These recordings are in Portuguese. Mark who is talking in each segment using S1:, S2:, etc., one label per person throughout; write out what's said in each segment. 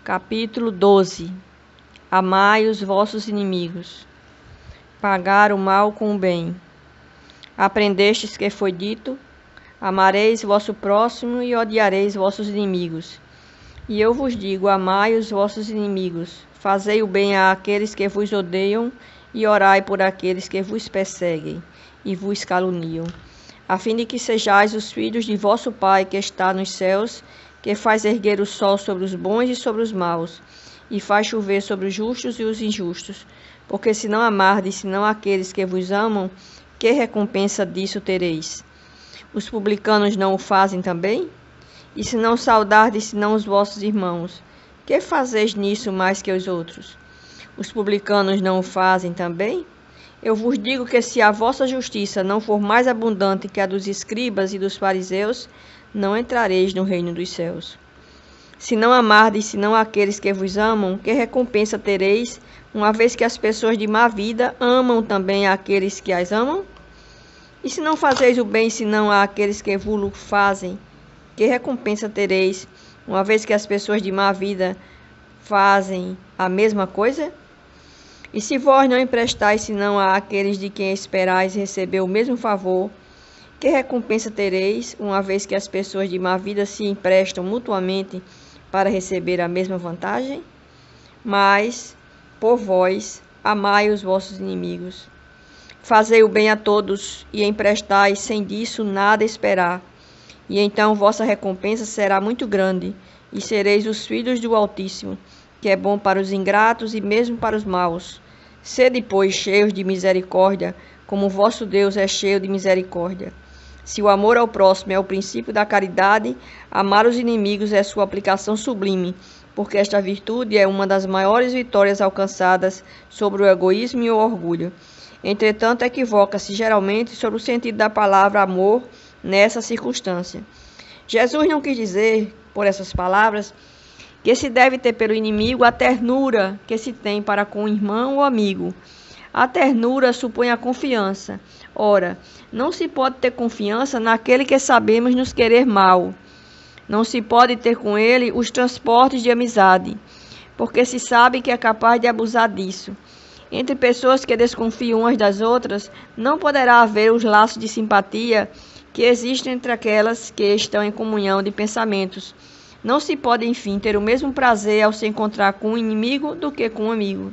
S1: Capítulo 12. Amai os vossos inimigos. Pagar o mal com o bem. Aprendestes que foi dito: amareis vosso próximo e odiareis vossos inimigos. E eu vos digo: amai os vossos inimigos, fazei o bem àqueles que vos odeiam e orai por aqueles que vos perseguem e vos caluniam, a fim de que sejais os filhos de vosso Pai que está nos céus, que faz erguer o sol sobre os bons e sobre os maus, e faz chover sobre os justos e os injustos. Porque se não amardes senão aqueles que vos amam, que recompensa disso tereis? Os publicanos não o fazem também? E se não saudardes senão os vossos irmãos, que fazeis nisso mais que os outros? Os publicanos não o fazem também? Eu vos digo que se a vossa justiça não for mais abundante que a dos escribas e dos fariseus, não entrareis no reino dos céus. Se não amardes senão aqueles que vos amam, que recompensa tereis, uma vez que as pessoas de má vida amam também aqueles que as amam? E se não fazeis o bem senão àqueles que vos fazem, que recompensa tereis, uma vez que as pessoas de má vida fazem a mesma coisa? E se vós não emprestais senão àqueles de quem esperais receber o mesmo favor, que recompensa tereis, uma vez que as pessoas de má vida se emprestam mutuamente para receber a mesma vantagem? Mas, por vós, amai os vossos inimigos. Fazei o bem a todos e emprestai sem disso nada esperar. E então vossa recompensa será muito grande, e sereis os filhos do Altíssimo, que é bom para os ingratos e mesmo para os maus. Sede, pois, cheios de misericórdia, como o vosso Deus é cheio de misericórdia. Se o amor ao próximo é o princípio da caridade, amar os inimigos é sua aplicação sublime, porque esta virtude é uma das maiores vitórias alcançadas sobre o egoísmo e o orgulho. Entretanto, equivoca-se geralmente sobre o sentido da palavra amor nessa circunstância. Jesus não quis dizer, por essas palavras, que se deve ter pelo inimigo a ternura que se tem para com o irmão ou amigo. A ternura supõe a confiança. Ora, não se pode ter confiança naquele que sabemos nos querer mal. Não se pode ter com ele os transportes de amizade, porque se sabe que é capaz de abusar disso. Entre pessoas que desconfiam umas das outras, não poderá haver os laços de simpatia que existem entre aquelas que estão em comunhão de pensamentos. Não se pode, enfim, ter o mesmo prazer ao se encontrar com um inimigo do que com um amigo.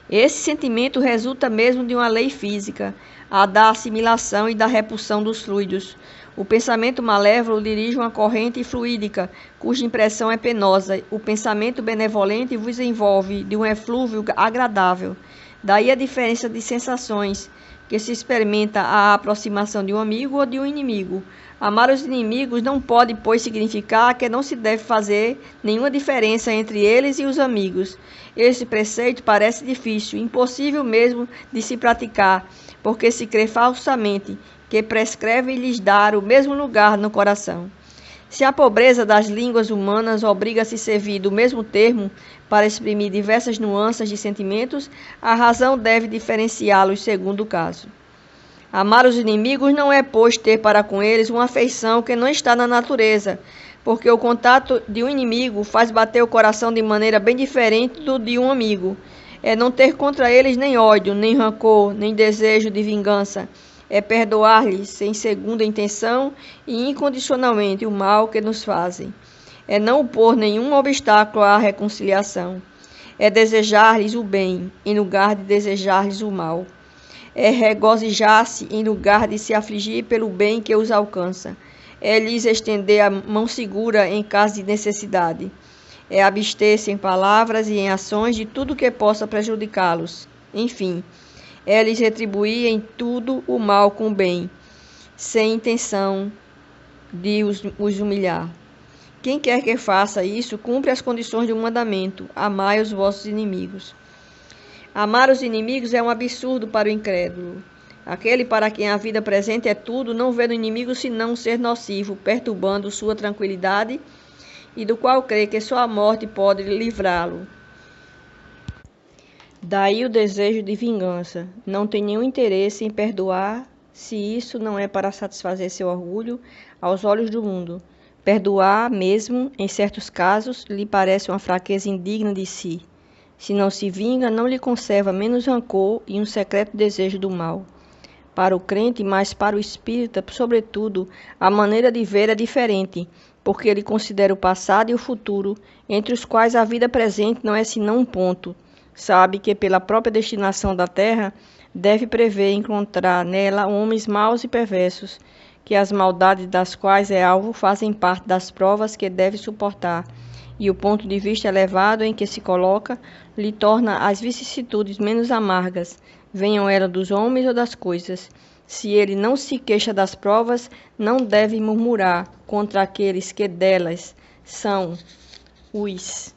S1: Esse sentimento resulta mesmo de uma lei física, a da assimilação e da repulsão dos fluidos. O pensamento malévolo dirige uma corrente fluídica, cuja impressão é penosa. O pensamento benevolente vos envolve de um eflúvio agradável. Daí a diferença de sensações que se experimenta à aproximação de um amigo ou de um inimigo. Amar os inimigos não pode, pois, significar que não se deve fazer nenhuma diferença entre eles e os amigos. Esse preceito parece difícil, impossível mesmo de se praticar, porque se crê falsamente que prescreve-lhes dar o mesmo lugar no coração. Se a pobreza das línguas humanas obriga a se servir do mesmo termo para exprimir diversas nuances de sentimentos, a razão deve diferenciá-los segundo o caso. Amar os inimigos não é, pois, ter para com eles uma afeição que não está na natureza, porque o contato de um inimigo faz bater o coração de maneira bem diferente do de um amigo. É não ter contra eles nem ódio, nem rancor, nem desejo de vingança. É perdoar-lhes sem segunda intenção e incondicionalmente o mal que nos fazem. É não opor nenhum obstáculo à reconciliação. É desejar-lhes o bem, em lugar de desejar-lhes o mal. É regozijar-se em lugar de se afligir pelo bem que os alcança. É lhes estender a mão segura em caso de necessidade. É abster-se em palavras e em ações de tudo que possa prejudicá-los. Enfim, é lhes retribuir em tudo o mal com o bem, sem intenção de os humilhar. Quem quer que faça isso, cumpre as condições de um mandamento: amai os vossos inimigos. Amar os inimigos é um absurdo para o incrédulo. Aquele para quem a vida presente é tudo, não vê no inimigo senão um ser nocivo, perturbando sua tranquilidade, e do qual crê que só a morte pode livrá-lo. Daí o desejo de vingança. Não tem nenhum interesse em perdoar, se isso não é para satisfazer seu orgulho aos olhos do mundo. Perdoar, mesmo em certos casos, lhe parece uma fraqueza indigna de si. Se não se vinga, não lhe conserva menos rancor e um secreto desejo do mal. Para o crente, mas para o espírita, sobretudo, a maneira de ver é diferente, porque ele considera o passado e o futuro, entre os quais a vida presente não é senão um ponto. Sabe que, pela própria destinação da terra, deve prever encontrar nela homens maus e perversos, que as maldades das quais é alvo fazem parte das provas que deve suportar, e o ponto de vista elevado em que se coloca lhe torna as vicissitudes menos amargas, venham elas dos homens ou das coisas. Se ele não se queixa das provas, não deve murmurar contra aqueles que delas são os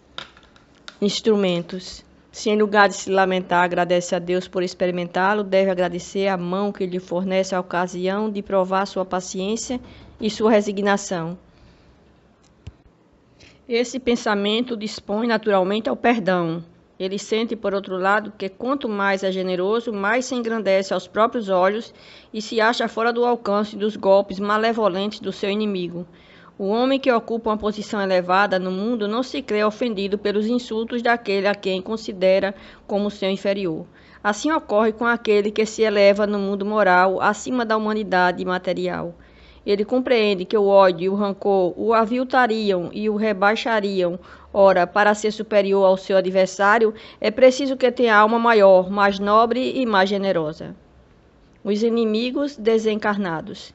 S1: instrumentos. Se em lugar de se lamentar, agradece a Deus por experimentá-lo, deve agradecer a mão que lhe fornece a ocasião de provar sua paciência e sua resignação. Esse pensamento dispõe naturalmente ao perdão. Ele sente, por outro lado, que quanto mais é generoso, mais se engrandece aos próprios olhos e se acha fora do alcance dos golpes malevolentes do seu inimigo. O homem que ocupa uma posição elevada no mundo não se crê ofendido pelos insultos daquele a quem considera como seu inferior. Assim ocorre com aquele que se eleva no mundo moral acima da humanidade material. Ele compreende que o ódio e o rancor o aviltariam e o rebaixariam. Ora, para ser superior ao seu adversário, é preciso que tenha alma maior, mais nobre e mais generosa. Os inimigos desencarnados.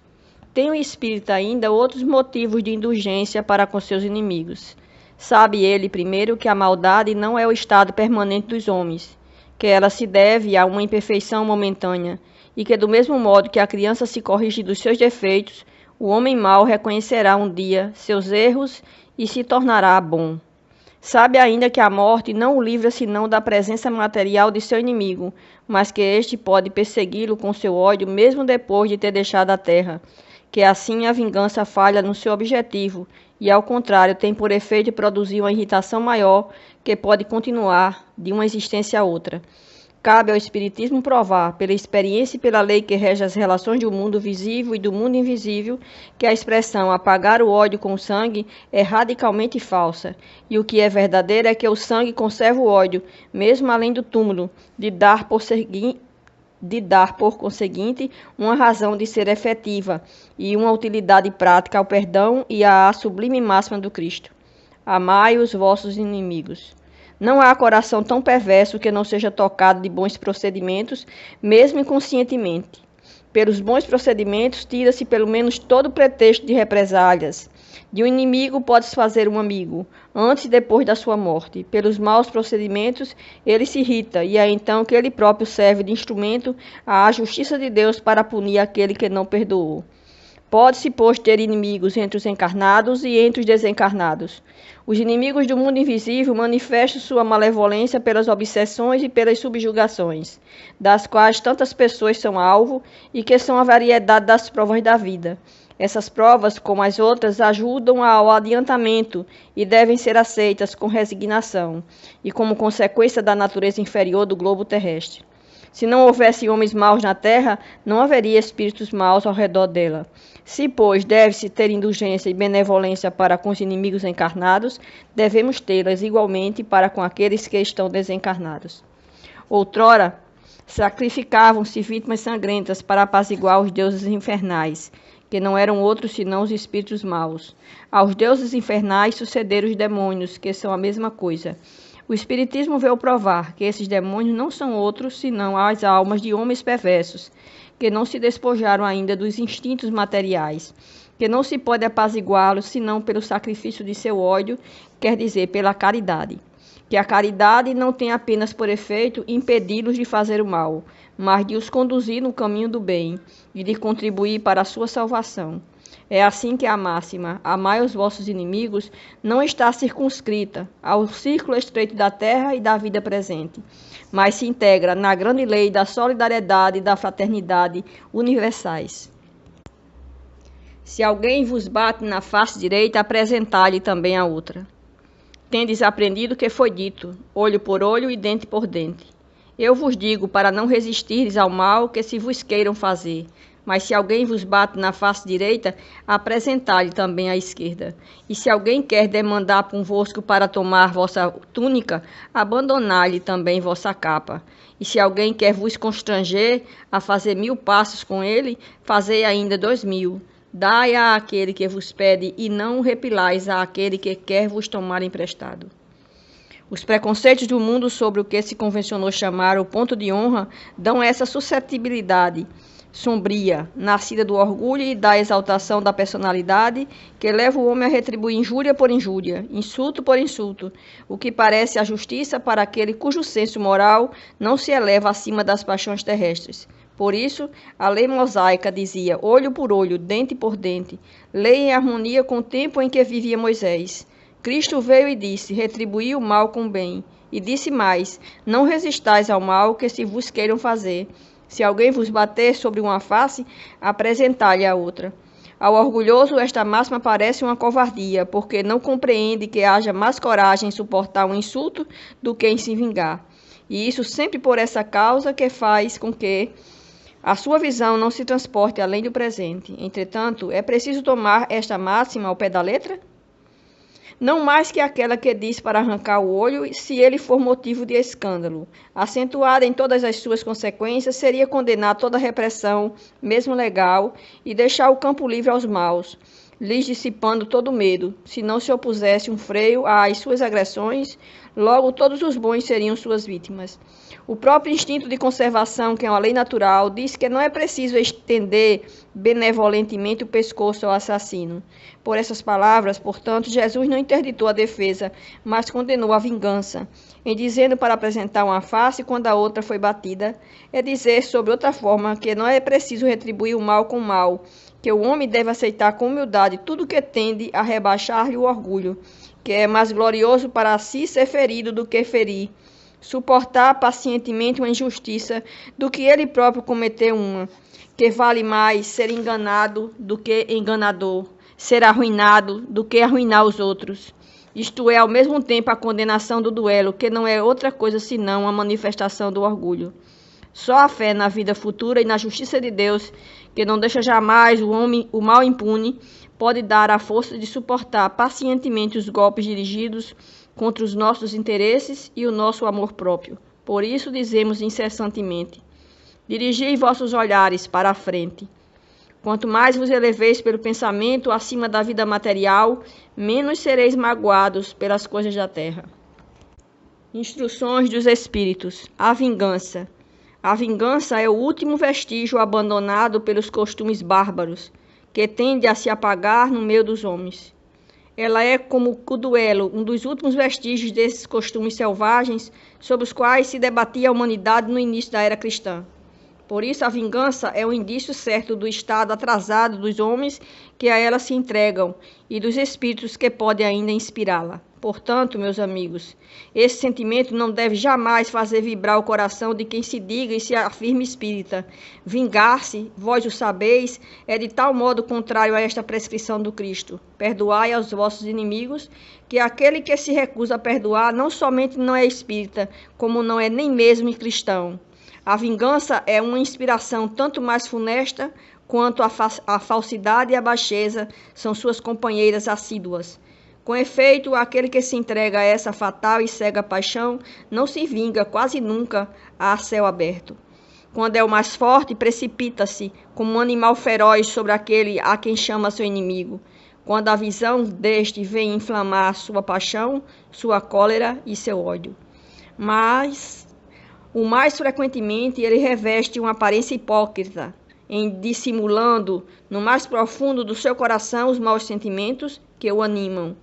S1: Tem o espírito ainda outros motivos de indulgência para com seus inimigos. Sabe ele, primeiro, que a maldade não é o estado permanente dos homens, que ela se deve a uma imperfeição momentânea, e que do mesmo modo que a criança se corrige dos seus defeitos, o homem mau reconhecerá um dia seus erros e se tornará bom. Sabe ainda que a morte não o livra senão da presença material de seu inimigo, mas que este pode persegui-lo com seu ódio mesmo depois de ter deixado a terra, que assim a vingança falha no seu objetivo e, ao contrário, tem por efeito produzir uma irritação maior que pode continuar de uma existência a outra. Cabe ao Espiritismo provar, pela experiência e pela lei que rege as relações do mundo visível e do mundo invisível, que a expressão apagar o ódio com o sangue é radicalmente falsa, e o que é verdadeiro é que o sangue conserva o ódio, mesmo além do túmulo, de dar por conseguinte uma razão de ser efetiva e uma utilidade prática ao perdão e à sublime máxima do Cristo. Amai os vossos inimigos. Não há coração tão perverso que não seja tocado de bons procedimentos, mesmo inconscientemente. Pelos bons procedimentos, tira-se pelo menos todo pretexto de represálias. De um inimigo podes fazer um amigo, antes e depois da sua morte. Pelos maus procedimentos, ele se irrita, e é então que ele próprio serve de instrumento à justiça de Deus para punir aquele que não perdoou. Pode-se, pois, ter inimigos entre os encarnados e entre os desencarnados. Os inimigos do mundo invisível manifestam sua malevolência pelas obsessões e pelas subjugações, das quais tantas pessoas são alvo e que são a variedade das provas da vida. Essas provas, como as outras, ajudam ao adiantamento e devem ser aceitas com resignação, e como consequência da natureza inferior do globo terrestre. Se não houvesse homens maus na terra, não haveria espíritos maus ao redor dela. Se, pois, deve-se ter indulgência e benevolência para com os inimigos encarnados, devemos tê-las igualmente para com aqueles que estão desencarnados. Outrora, sacrificavam-se vítimas sangrentas para apaziguar os deuses infernais, que não eram outros senão os espíritos maus. Aos deuses infernais sucederam os demônios, que são a mesma coisa. O Espiritismo veio provar que esses demônios não são outros senão as almas de homens perversos, que não se despojaram ainda dos instintos materiais, que não se pode apaziguá-los senão pelo sacrifício de seu ódio, quer dizer, pela caridade. Que a caridade não tem apenas por efeito impedi-los de fazer o mal, mas de os conduzir no caminho do bem e de contribuir para a sua salvação. É assim que a máxima, amai os vossos inimigos, não está circunscrita ao círculo estreito da terra e da vida presente, mas se integra na grande lei da solidariedade e da fraternidade universais. Se alguém vos bate na face direita, apresentai-lhe também a outra. Tendes aprendido o que foi dito, olho por olho e dente por dente. Eu vos digo para não resistirdes ao mal que se vos queiram fazer, Mas se alguém vos bate na face direita, apresentai-lhe também a esquerda. E se alguém quer demandar convosco para tomar vossa túnica, abandonai-lhe também vossa capa. E se alguém quer vos constranger a fazer 1000 passos com ele, fazei ainda 2000. Dai àquele que vos pede, e não repilais àquele que quer vos tomar emprestado. Os preconceitos do mundo sobre o que se convencionou chamar o ponto de honra dão essa suscetibilidade sombria, nascida do orgulho e da exaltação da personalidade, que leva o homem a retribuir injúria por injúria, insulto por insulto, o que parece a justiça para aquele cujo senso moral não se eleva acima das paixões terrestres. Por isso, a lei mosaica dizia olho por olho, dente por dente, lei em harmonia com o tempo em que vivia Moisés. Cristo veio e disse, retribuí o mal com o bem. E disse mais, não resistais ao mal que se vos queiram fazer. Se alguém vos bater sobre uma face, apresentai-lhe a outra. Ao orgulhoso, esta máxima parece uma covardia, porque não compreende que haja mais coragem em suportar um insulto do que em se vingar. E isso sempre por essa causa que faz com que a sua visão não se transporte além do presente. Entretanto, é preciso tomar esta máxima ao pé da letra? Não mais que aquela que diz para arrancar o olho, se ele for motivo de escândalo. Acentuada em todas as suas consequências, seria condenar toda repressão, mesmo legal, e deixar o campo livre aos maus, lhes dissipando todo medo. Se não se opusesse um freio às suas agressões, logo todos os bons seriam suas vítimas. O próprio instinto de conservação, que é uma lei natural, diz que não é preciso estender benevolentemente o pescoço ao assassino. Por essas palavras, portanto, Jesus não interditou a defesa, mas condenou a vingança. Em dizendo para apresentar uma face quando a outra foi batida, é dizer, sobre outra forma, que não é preciso retribuir o mal com o mal, que o homem deve aceitar com humildade tudo que tende a rebaixar-lhe o orgulho, que é mais glorioso para si ser ferido do que ferir, suportar pacientemente uma injustiça do que ele próprio cometer uma, que vale mais ser enganado do que enganador, ser arruinado do que arruinar os outros. Isto é, ao mesmo tempo, a condenação do duelo, que não é outra coisa senão a manifestação do orgulho. Só a fé na vida futura e na justiça de Deus, que não deixa jamais o mal impune, pode dar a força de suportar pacientemente os golpes dirigidos contra os nossos interesses e o nosso amor próprio. Por isso dizemos incessantemente, dirigi vossos olhares para a frente. Quanto mais vos eleveis pelo pensamento acima da vida material, menos sereis magoados pelas coisas da terra. Instruções dos Espíritos. A vingança. A vingança é o último vestígio abandonado pelos costumes bárbaros, que tende a se apagar no meio dos homens. Ela é como o duelo, um dos últimos vestígios desses costumes selvagens sobre os quais se debatia a humanidade no início da era cristã. Por isso, a vingança é um indício certo do estado atrasado dos homens que a ela se entregam e dos espíritos que podem ainda inspirá-la. Portanto, meus amigos, esse sentimento não deve jamais fazer vibrar o coração de quem se diga e se afirme espírita. Vingar-se, vós o sabeis, é de tal modo contrário a esta prescrição do Cristo. Perdoai aos vossos inimigos, que aquele que se recusa a perdoar não somente não é espírita, como não é nem mesmo cristão. A vingança é uma inspiração tanto mais funesta quanto a falsidade e a baixeza são suas companheiras assíduas. Com efeito, aquele que se entrega a essa fatal e cega paixão não se vinga quase nunca a céu aberto. Quando é o mais forte, precipita-se como um animal feroz sobre aquele a quem chama seu inimigo. Quando a visão deste vem inflamar sua paixão, sua cólera e seu ódio. Mas o mais frequentemente ele reveste uma aparência hipócrita, em dissimulando no mais profundo do seu coração os maus sentimentos que o animam.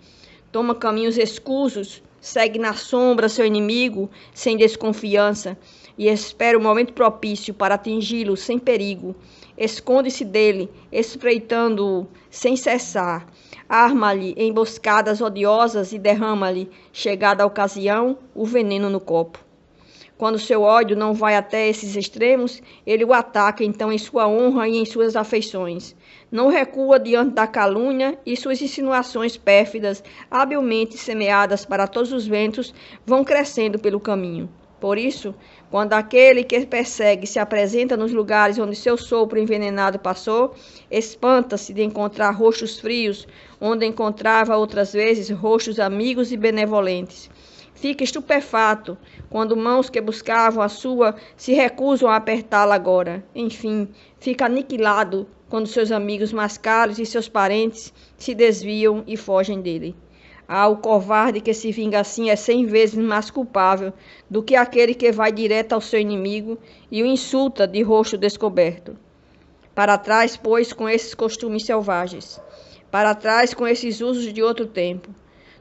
S1: Toma caminhos escusos, segue na sombra seu inimigo sem desconfiança e espera o momento propício para atingi-lo sem perigo. Esconde-se dele, espreitando-o sem cessar. Arma-lhe emboscadas odiosas e derrama-lhe, chegada a ocasião, o veneno no copo. Quando seu ódio não vai até esses extremos, ele o ataca então em sua honra e em suas afeições. Não recua diante da calúnia e suas insinuações pérfidas, habilmente semeadas para todos os ventos, vão crescendo pelo caminho. Por isso, quando aquele que persegue se apresenta nos lugares onde seu sopro envenenado passou, espanta-se de encontrar rostos frios, onde encontrava outras vezes rostos amigos e benevolentes. Fica estupefato quando mãos que buscavam a sua se recusam a apertá-la agora. Enfim, fica aniquilado quando seus amigos mais caros e seus parentes se desviam e fogem dele. O covarde que se vinga assim é 100 vezes mais culpável do que aquele que vai direto ao seu inimigo e o insulta de rosto descoberto. Para trás, pois, com esses costumes selvagens. Para trás, com esses usos de outro tempo.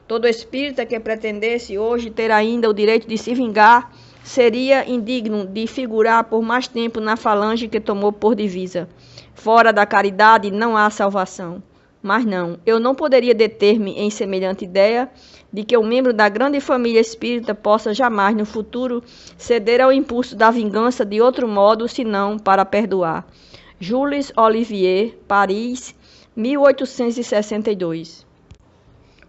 S1: Todo espírita que pretendesse hoje ter ainda o direito de se vingar seria indigno de figurar por mais tempo na falange que tomou por divisa. Fora da caridade não há salvação. Mas não, eu não poderia deter-me em semelhante ideia de que um membro da grande família espírita possa jamais no futuro ceder ao impulso da vingança de outro modo senão para perdoar. Jules Olivier, Paris, 1862.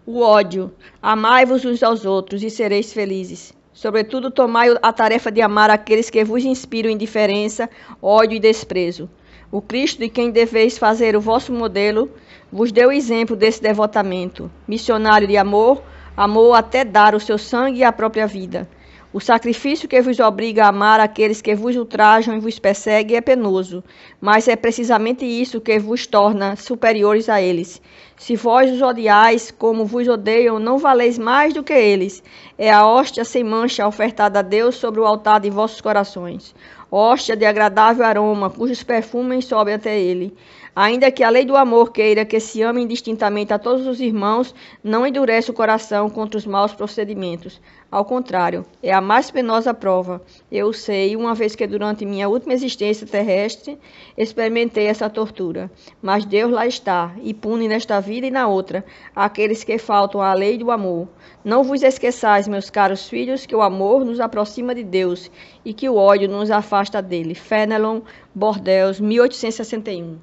S1: O ódio. Amai-vos uns aos outros e sereis felizes. Sobretudo, tomai a tarefa de amar aqueles que vos inspiram indiferença, ódio e desprezo. O Cristo, de quem deveis fazer o vosso modelo, vos deu exemplo desse devotamento. Missionário de amor, amou até dar o seu sangue e a própria vida. O sacrifício que vos obriga a amar aqueles que vos ultrajam e vos perseguem é penoso, mas é precisamente isso que vos torna superiores a eles. Se vós os odiais como vos odeiam, não valeis mais do que eles. É a hóstia sem mancha ofertada a Deus sobre o altar de vossos corações. Hóstia de agradável aroma, cujos perfumes sobem até ele. Ainda que a lei do amor queira que se ame indistintamente a todos os irmãos, não endurece o coração contra os maus procedimentos. Ao contrário, é a mais penosa prova. Eu sei, uma vez que durante minha última existência terrestre experimentei essa tortura. Mas Deus lá está, e pune nesta vida e na outra aqueles que faltam à lei do amor. Não vos esqueçais, meus caros filhos, que o amor nos aproxima de Deus e que o ódio nos afasta dele. Fénelon, Bordeaux, 1861.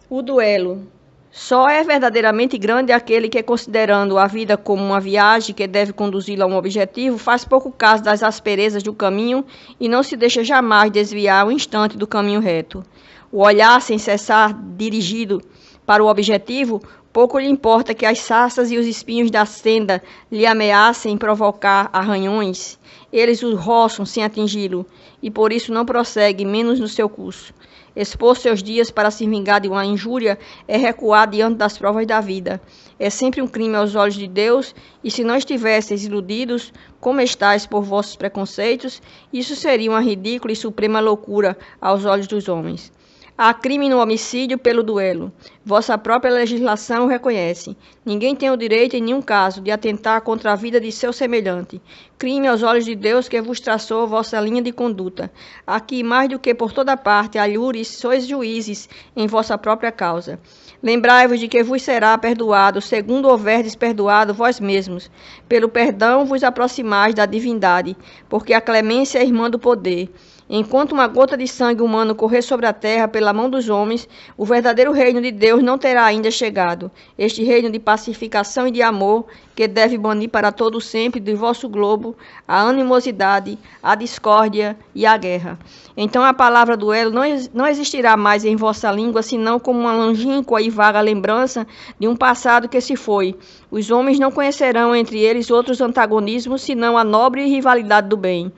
S1: O duelo. Só é verdadeiramente grande aquele que, considerando a vida como uma viagem que deve conduzi-lo a um objetivo, faz pouco caso das asperezas do caminho e não se deixa jamais desviar um instante do caminho reto. O olhar sem cessar dirigido para o objetivo, pouco lhe importa que as sarças e os espinhos da senda lhe ameacem provocar arranhões. Eles o roçam sem atingi-lo e por isso não prossegue menos no seu curso. Expor seus dias para se vingar de uma injúria é recuar diante das provas da vida. É sempre um crime aos olhos de Deus, e se não estivesseis iludidos, como estáis por vossos preconceitos, isso seria uma ridícula e suprema loucura aos olhos dos homens. Há crime no homicídio pelo duelo. Vossa própria legislação o reconhece. Ninguém tem o direito, em nenhum caso, de atentar contra a vida de seu semelhante. Crime aos olhos de Deus que vos traçou vossa linha de conduta. Aqui, mais do que por toda parte, alhures, sois juízes em vossa própria causa. Lembrai-vos de que vos será perdoado, segundo houverdes perdoado vós mesmos. Pelo perdão vos aproximais da divindade, porque a clemência é irmã do poder. Enquanto uma gota de sangue humano correr sobre a terra pela mão dos homens, o verdadeiro reino de Deus não terá ainda chegado. Este reino de pacificação e de amor, que deve banir para todo sempre do vosso globo a animosidade, a discórdia e a guerra. Então a palavra duelo não existirá mais em vossa língua, senão como uma longínqua e vaga lembrança de um passado que se foi. Os homens não conhecerão entre eles outros antagonismos, senão a nobre rivalidade do bem.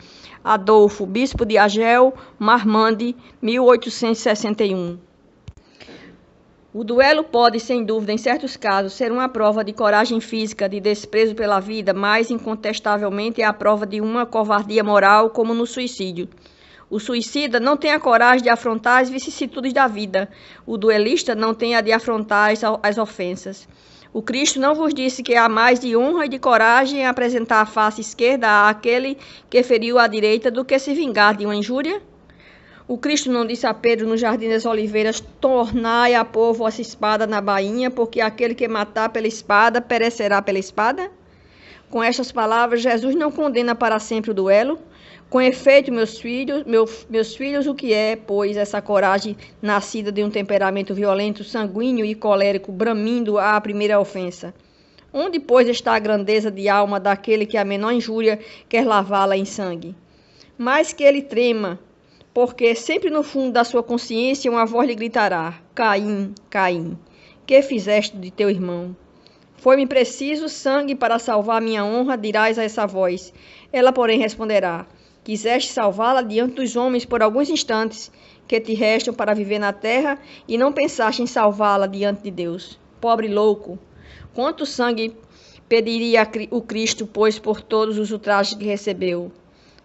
S1: Adolfo, bispo de Agel, Marmande, 1861. O duelo pode, sem dúvida, em certos casos, ser uma prova de coragem física, de desprezo pela vida, mas, incontestavelmente, é a prova de uma covardia moral, como no suicídio. O suicida não tem a coragem de afrontar as vicissitudes da vida. O duelista não tem a de afrontar as ofensas. O Cristo não vos disse que há mais de honra e de coragem em apresentar a face esquerda àquele que feriu à direita do que se vingar de uma injúria? O Cristo não disse a Pedro no Jardim das Oliveiras: tornai a pôr vossa espada na bainha, porque aquele que matar pela espada perecerá pela espada? Com estas palavras, Jesus não condena para sempre o duelo. Com efeito, meus filhos, o que é, pois, essa coragem nascida de um temperamento violento, sanguíneo e colérico, bramindo à primeira ofensa? Onde, pois, está a grandeza de alma daquele que a menor injúria quer lavá-la em sangue? mas que ele trema, porque sempre no fundo da sua consciência uma voz lhe gritará: Caim, Caim, que fizeste de teu irmão? Foi-me preciso sangue para salvar minha honra, dirás a essa voz. Ela, porém, responderá: Quiseste salvá-la diante dos homens por alguns instantes que te restam para viver na terra e não pensaste em salvá-la diante de Deus. Pobre louco! Quanto sangue pediria o Cristo, pois, por todos os ultrajes que recebeu?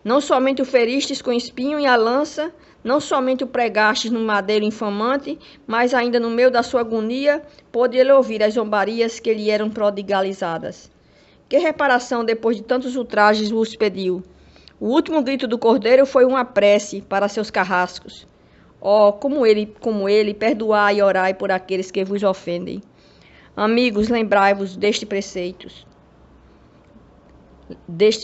S1: Não somente o feristes com espinho e a lança, não somente o pregastes no madeiro infamante, mas ainda no meio da sua agonia, pôde ele ouvir as zombarias que lhe eram prodigalizadas. Que reparação depois de tantos ultrajes vos pediu? O último grito do cordeiro foi uma prece para seus carrascos. Oh, como ele, perdoai e orai por aqueles que vos ofendem. Amigos, lembrai-vos deste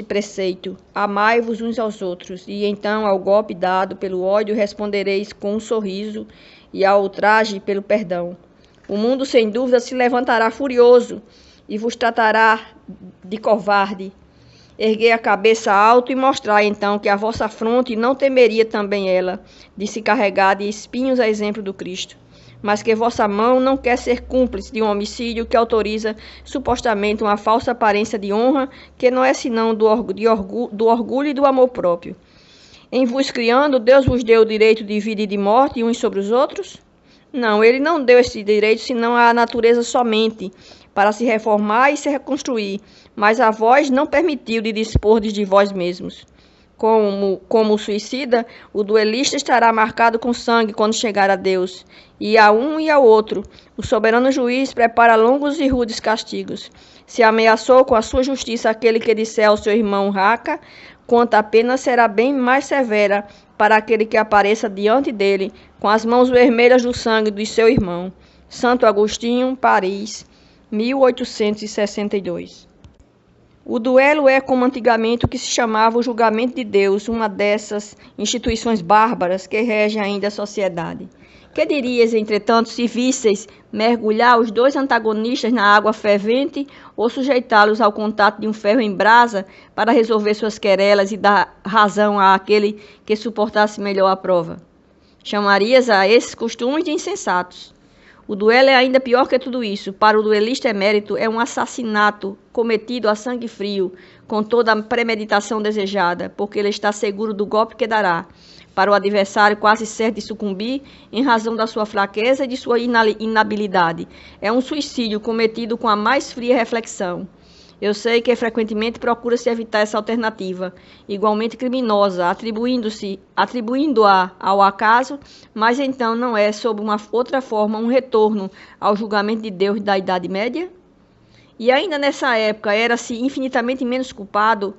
S1: preceito, amai-vos uns aos outros, e então ao golpe dado pelo ódio respondereis com um sorriso, e ao ultraje pelo perdão. O mundo sem dúvida se levantará furioso e vos tratará de covarde. Erguei a cabeça alto e mostrai então que a vossa fronte não temeria também ela de se carregar de espinhos a exemplo do Cristo, mas que vossa mão não quer ser cúmplice de um homicídio que autoriza supostamente uma falsa aparência de honra que não é senão do orgulho e do amor próprio. Em vos criando, Deus vos deu o direito de vida e de morte uns sobre os outros? Não, ele não deu esse direito senão à natureza somente, para se reformar e se reconstruir, mas a vós não permitiu de dispordes de vós mesmos. Como o suicida, o duelista estará marcado com sangue quando chegar a Deus, e a um e ao outro, o soberano juiz prepara longos e rudes castigos. Se ameaçou com a sua justiça aquele que disser ao seu irmão raca, quanto a pena será bem mais severa para aquele que apareça diante dele com as mãos vermelhas do sangue do seu irmão. Santo Agostinho, Paris, 1862. O duelo é, como antigamente, o que se chamava o julgamento de Deus, uma dessas instituições bárbaras que regem ainda a sociedade. Que dirias, entretanto, se visseis mergulhar os dois antagonistas na água fervente ou sujeitá-los ao contato de um ferro em brasa para resolver suas querelas e dar razão àquele que suportasse melhor a prova? Chamarias a esses costumes de insensatos. O duelo é ainda pior que tudo isso. Para o duelista emérito, é um assassinato cometido a sangue frio, com toda a premeditação desejada, porque ele está seguro do golpe que dará. Para o adversário, quase certo de sucumbir, em razão da sua fraqueza e de sua inabilidade. É um suicídio cometido com a mais fria reflexão. Eu sei que frequentemente procura-se evitar essa alternativa, igualmente criminosa, atribuindo-a ao acaso, mas então não é, sob uma outra forma, um retorno ao julgamento de Deus da Idade Média? E ainda nessa época era-se infinitamente menos culpado.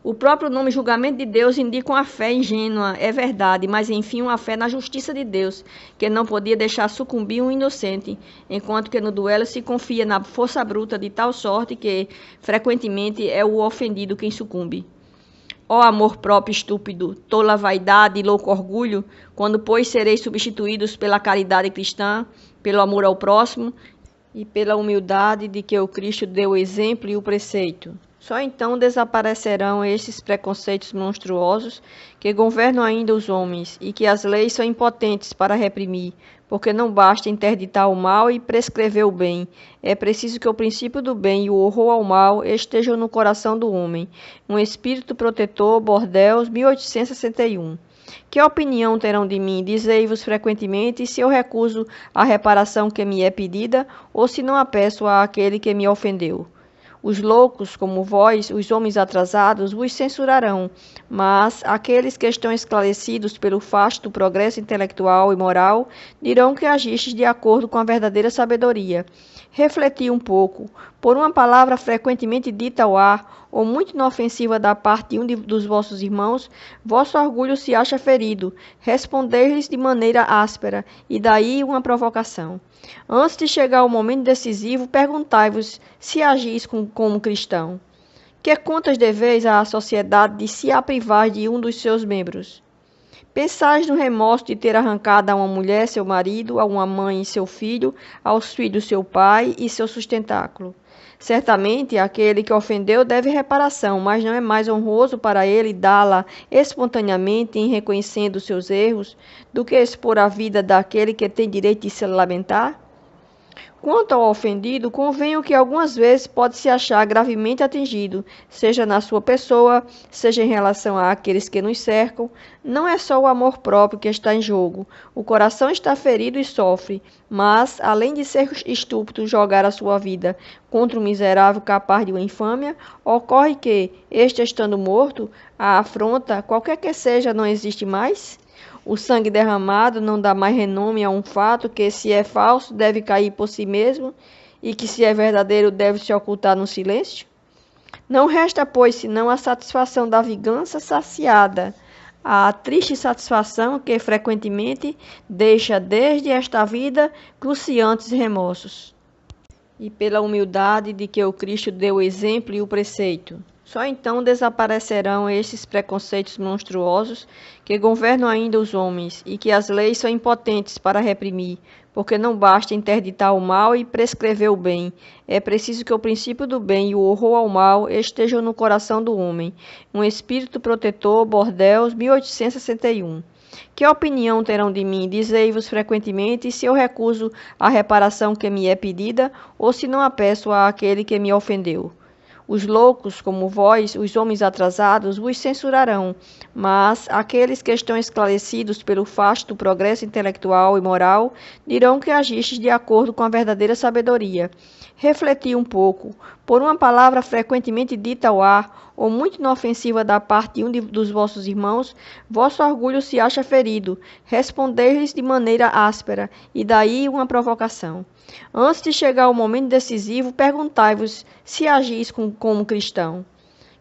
S1: O próprio nome julgamento de Deus indica uma fé ingênua, é verdade, mas enfim uma fé na justiça de Deus, que não podia deixar sucumbir um inocente, enquanto que no duelo se confia na força bruta de tal sorte que, frequentemente, é o ofendido quem sucumbe. Ó amor próprio estúpido, tola vaidade e louco orgulho, quando, pois, sereis substituídos pela caridade cristã, pelo amor ao próximo e pela humildade de que o Cristo deu o exemplo e o preceito. Só então desaparecerão estes preconceitos monstruosos que governam ainda os homens e que as leis são impotentes para reprimir, porque não basta interditar o mal e prescrever o bem. É preciso que o princípio do bem e o horror ao mal estejam no coração do homem. Um espírito protetor, Bordeaux, 1861. Que opinião terão de mim? Dizei-vos frequentemente se eu recuso a reparação que me é pedida ou se não a peço àquele que me ofendeu. Os loucos, como vós, os homens atrasados, vos censurarão, mas aqueles que estão esclarecidos pelo fasto progresso intelectual e moral dirão que agistes de acordo com a verdadeira sabedoria. Refleti um pouco. Por uma palavra frequentemente dita ao ar, ou muito inofensiva da parte de um dos vossos irmãos, vosso orgulho se acha ferido. Respondei-lhes de maneira áspera, e daí uma provocação. Antes de chegar ao momento decisivo, perguntai-vos se agis como cristão. Que contas deveis à sociedade de se a privar de um dos seus membros? Pensais no remorso de ter arrancado a uma mulher seu marido, a uma mãe seu filho, aos filhos seu pai e seu sustentáculo. Certamente, aquele que ofendeu deve reparação, mas não é mais honroso para ele dá-la espontaneamente em reconhecendo seus erros do que expor a vida daquele que tem direito de se lamentar? Quanto ao ofendido, convenho que algumas vezes pode se achar gravemente atingido, seja na sua pessoa, seja em relação àqueles que nos cercam. Não é só o amor próprio que está em jogo. O coração está ferido e sofre, mas, além de ser estúpido jogar a sua vida contra um miserável capaz de uma infâmia, ocorre que, este estando morto, a afronta, qualquer que seja, não existe mais? O sangue derramado não dá mais renome a um fato que, se é falso, deve cair por si mesmo e que, se é verdadeiro, deve se ocultar no silêncio? Não resta, pois, senão a satisfação da vingança saciada, a triste satisfação que, frequentemente, deixa desde esta vida cruciantes remorsos. E pela humildade de que o Cristo deu o exemplo e o preceito. Só então desaparecerão estes preconceitos monstruosos que governam ainda os homens e que as leis são impotentes para reprimir, porque não basta interditar o mal e prescrever o bem. É preciso que o princípio do bem e o horror ao mal estejam no coração do homem. Um espírito protetor, Bordeaux, 1861. Que opinião terão de mim? Dizei-vos frequentemente se eu recuso a reparação que me é pedida ou se não a peço àquele que me ofendeu. Os loucos, como vós, os homens atrasados, vos censurarão, mas aqueles que estão esclarecidos pelo fasto do progresso intelectual e moral dirão que agistes de acordo com a verdadeira sabedoria. Refleti um pouco. Por uma palavra frequentemente dita ao ar, ou muito inofensiva da parte de um dos vossos irmãos, vosso orgulho se acha ferido. Respondei-lhes de maneira áspera, e daí uma provocação. Antes de chegar ao momento decisivo, perguntai-vos se agis como cristão.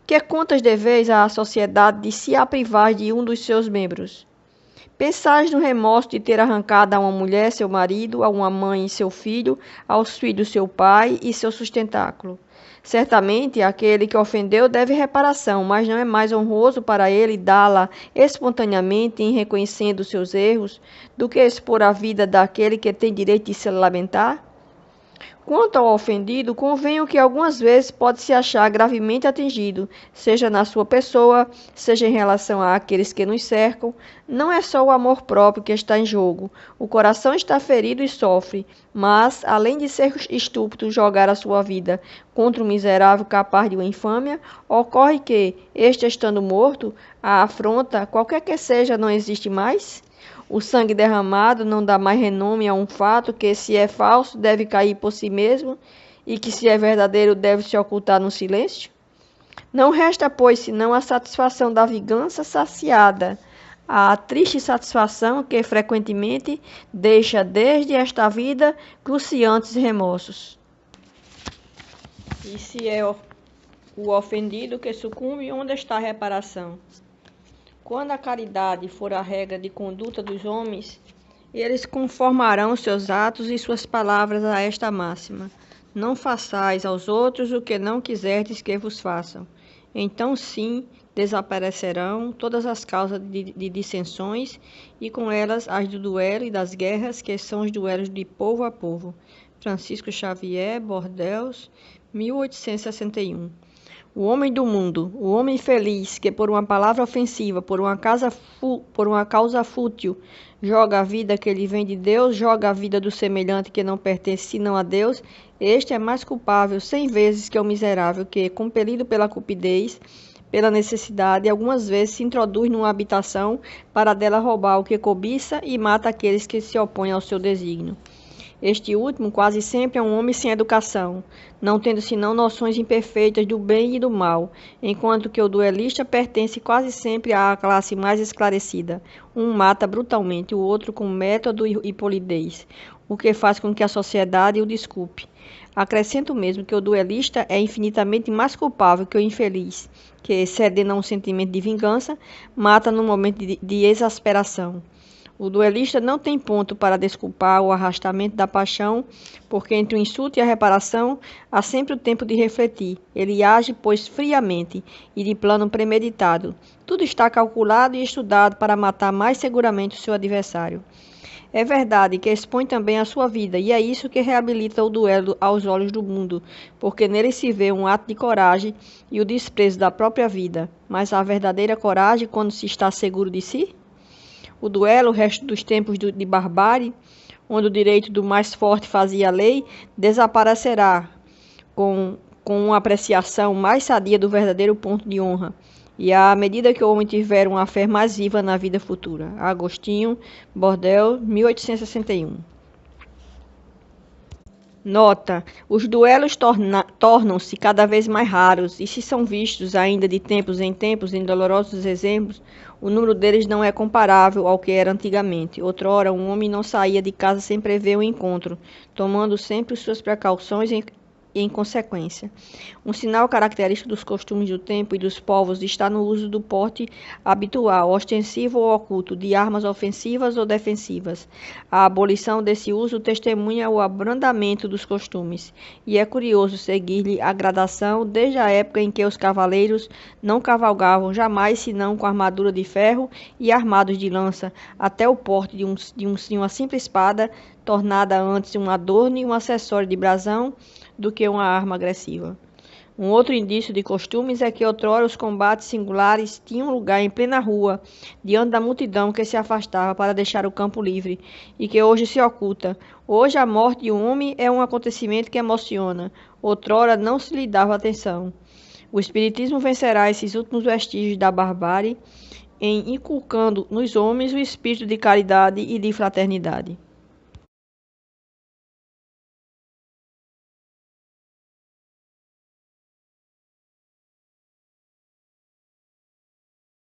S1: Que contas deveis à sociedade de se a privar de um dos seus membros? Pensais no remorso de ter arrancado a uma mulher seu marido, a uma mãe seu filho, aos filhos seu pai e seu sustentáculo. Certamente, aquele que ofendeu deve reparação, mas não é mais honroso para ele dá-la espontaneamente em reconhecendo seus erros do que expor a vida daquele que tem direito de se lamentar? Quanto ao ofendido, convenho que algumas vezes pode se achar gravemente atingido, seja na sua pessoa, seja em relação àqueles que nos cercam. Não é só o amor próprio que está em jogo. O coração está ferido e sofre, mas, além de ser estúpido jogar a sua vida contra um miserável capaz de uma infâmia, ocorre que, este estando morto, a afronta, qualquer que seja, não existe mais? O sangue derramado não dá mais renome a um fato que, se é falso, deve cair por si mesmo e que, se é verdadeiro, deve se ocultar no silêncio? Não resta, pois, senão a satisfação da vingança saciada, a triste satisfação que, frequentemente, deixa desde esta vida cruciantes remorsos. E se é o ofendido que sucumbe, onde está a reparação? Quando a caridade for a regra de conduta dos homens, eles conformarão seus atos e suas palavras a esta máxima: não façais aos outros o que não quiserdes que vos façam. Então, sim, desaparecerão todas as causas de dissensões e com elas as do duelo e das guerras, que são os duelos de povo a povo. Francisco Xavier, Bordeaux, 1861. O homem do mundo, o homem feliz, que por uma palavra ofensiva, por uma causa fútil, joga a vida que lhe vem de Deus, joga a vida do semelhante que não pertence senão a Deus, este é mais culpável 100 vezes que o miserável que, compelido pela cupidez, pela necessidade, algumas vezes se introduz numa habitação para dela roubar o que cobiça e mata aqueles que se opõem ao seu desígnio. Este último quase sempre é um homem sem educação, não tendo senão noções imperfeitas do bem e do mal, enquanto que o duelista pertence quase sempre à classe mais esclarecida. Um mata brutalmente, o outro com método e polidez, o que faz com que a sociedade o desculpe. Acrescento mesmo que o duelista é infinitamente mais culpável que o infeliz, que, cedendo a um sentimento de vingança, mata no momento de exasperação. O duelista não tem ponto para desculpar o arrastamento da paixão, porque entre o insulto e a reparação há sempre o tempo de refletir. Ele age, pois, friamente e de plano premeditado. Tudo está calculado e estudado para matar mais seguramente o seu adversário. É verdade que expõe também a sua vida, e é isso que reabilita o duelo aos olhos do mundo, porque nele se vê um ato de coragem e o desprezo da própria vida. Mas a verdadeira coragem quando se está seguro de si? O duelo, o resto dos tempos de barbárie, onde o direito do mais forte fazia a lei, desaparecerá com uma apreciação mais sadia do verdadeiro ponto de honra. E à medida que o homem tiver uma fé mais viva na vida futura. Agostinho, Bordel, 1861. Nota: os duelos tornam-se cada vez mais raros, e se são vistos ainda de tempos em tempos em dolorosos exemplos, o número deles não é comparável ao que era antigamente. Outrora, um homem não saía de casa sem prever o encontro, tomando sempre suas precauções em consequência. Um sinal característico dos costumes do tempo e dos povos está no uso do porte habitual, ostensivo ou oculto, de armas ofensivas ou defensivas. A abolição desse uso testemunha o abrandamento dos costumes, e é curioso seguir-lhe a gradação desde a época em que os cavaleiros não cavalgavam jamais senão com armadura de ferro e armados de lança, até o porte de uma simples espada, tornada antes um adorno e um acessório de brasão do que uma arma agressiva. Um outro indício de costumes é que outrora os combates singulares tinham lugar em plena rua, diante da multidão que se afastava para deixar o campo livre, e que hoje se oculta. Hoje a morte de um homem é um acontecimento que emociona. Outrora não se lhe dava atenção. O Espiritismo vencerá esses últimos vestígios da barbárie, inculcando nos homens o espírito de caridade e de fraternidade.